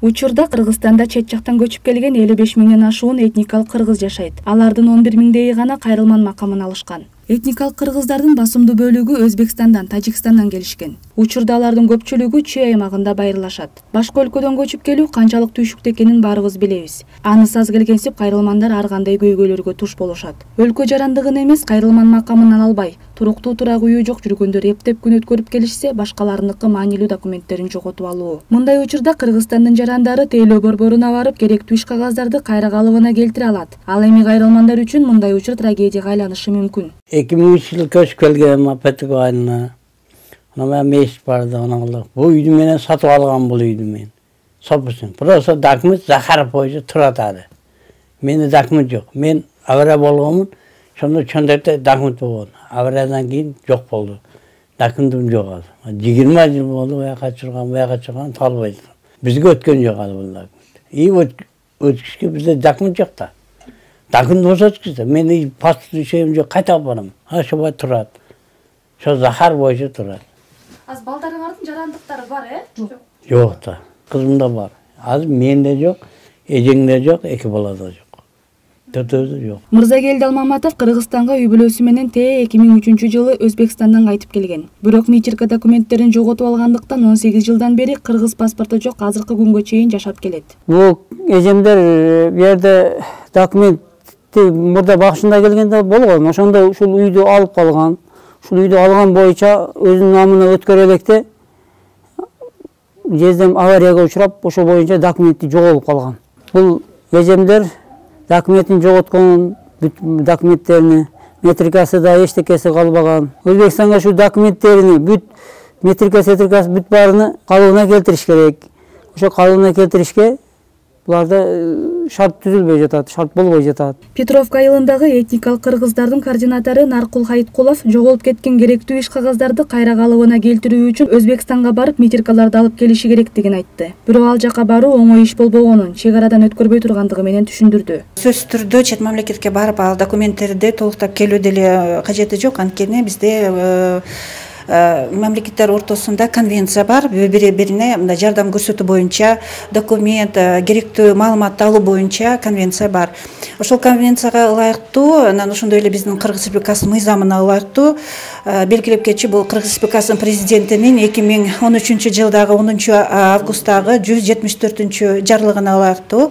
Учурда Кыргызстанда чет жактан көчүп келген 55 миңден ашуун этникалык кыргыз жашайт. Алардын 11 миңдейи гана кайрылман макамын алышкан. Этникалык кыргыздардын басымдуу бөлүгү Өзбекстандан, Тажикстандан келишкен. Учурда алардын көпчүлүгү Чүй аймагында байырлашат. Башка өлкөдөн көчүп келүү канчалык түйшүктүү экенин баарыбыз билебиз. Анысы аз келгенсип кайрылмандар ар кандай көйгөйлөргө туш болушат. Өлкө жарандыгын эмес, кайрылман макамын ала албай, туруктуу турак үйү жок жүргөндөр эптеп күн өткөрүп келишсе, башкаларыныкы маанилүү документтерин жоготуп алуу. Мындай учурда Кыргызстандын жарандары тейлөө борборуна барып, керектүү иш кагаздарды кайра калыбына келтире алат. Ал эми кайрылмандар үчүн мындай учур трагедияга айланышы мүмкүн. 2003 yıl köçüp kelgen Petik ayına. Ona ben meşit vardı ona. Bu uydu menen satıp algan bu uydu men. Sapısın. Burası dokument Zakarov boyunca turatadı. Mende dokument yok. Men avara bolğamın şonda çöndürte dokument bolğan. Avaradan keyin yok boldu. Dokumentim yok aldı. 20 yıl boldu veya kaçırgan talbaydı. Bizge ötken yok aldı bu dokument. İyi ötküşke bizde dokument yok da. Dokument olsa çıksa, men pasport şeyim yok, kayta barım. Ha şu boy turat. Şu Zakarov boyunca turat. Az baldarыңардын жарандыктары бар, Yok da. Kızım da var. Az mende yok, ejengde yok, iki balada yok. Dörtözü yok. Мырзагелди Алмаматов Кыргызстанга үй бүлөсү менен 2003-жылы Өзбекстандан кайтып келген. Бирок мичирка документтерин жоготуп алгандыктан 18 жылдан бери кыргыз паспорту жок, азыркы күнгө чейин жашап келет. Бул эжемдер бу жерде документти мурда башында келгенде болгон. Ошондо ушул үйдү алып калган. Ушул үйдү алган боюнча өзүнүн намына өткөрө электе жездем аварияга учурап, ошол боюнча документи жоголуп калган. Бул эжемдер документин жоготкон, документтерини, метрикасы да эчтекеси калбаган. Өзбекстанга шу документтерини бүт метрикасы бүт баарыны калыбына келтириш керек. Ошо калыбына келтиришке буларда шарт түзүлбөй жатат, шарт болбой жатат. Петровка айылындагы этникалык кыргыздардын координатору Наркул Хайыткулов жоголуп кеткен керектүү иш кагаздарды кайра калыбына келтирүү үчүн Өзбекстанга барып метрикаларды алып келиши керектигин айтты. Бирок ал жака баруу оңой иш болбогонун, чек арадан өткөрбөй тургандыгы менен түшүндүрдү. Сөзсүз түрдө чет мамлекетке барып ал документтерди толуктап келүү деле кажети жок, анткени бизде мамлекеттер ортосунда конвенция бар, бири-бирине жардам көрсөтүү боюнча документ, керектүү маалыматты алуу боюнча конвенция бар. Ошол конвенцияга ылайыктуу, анан ошондой эле биздин Кыргыз Республикасынын мыйзамына ылайыктуу белгилеп кетчү бул Кыргыз Республикасынын президентинин 2013-жылдагы 10-августтагы 174-жарлыгына ылайыктуу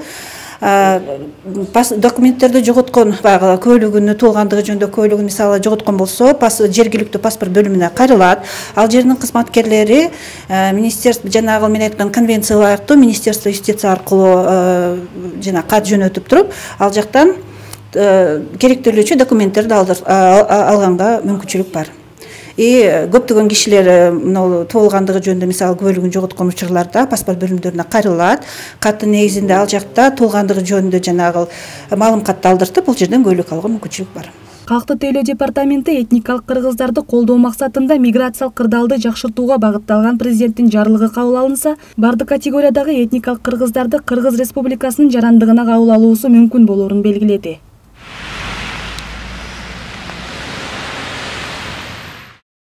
документтерди жоготкон көйлөгүнү туулгандыгы жөнүндө көйлөгүн мисалы жоготкон болсо, жергиликтүү паспорт бөлүмүнө кайрылат. Ал жердин кызматкерлери министерство жанагы мен айткан конвенция ылайыктуу министерство юстиция аркылуу жана кат жөнөтүп туруп, ал жактан керектелүүчү документтерди алганга мүмкүнчүлүк бар. Көптөгөн кишилер туулгандыгы жөнүндө мисалы көйлөгүн жоготкон учурларда паспорт бөлүмдөрүнө кайрылат. Каттын негизинде ал жакта туулгандыгы жөнүндө жанагы маалым катты алдыртып, бул жерден көйлөк алууга мүмкүнчүлүк бар. Калкты тейлөө департаменти этникалык кыргыздарды колдоо максатында миграциялык кырдаалды жакшыртууга багытталган президенттин жарлыгы кабыл алынса, бардык категориядагы этникалык кыргыздарды Кыргыз Республикасынын жарандыгына кабыл алуусу мүмкүн болоорун белгиледи.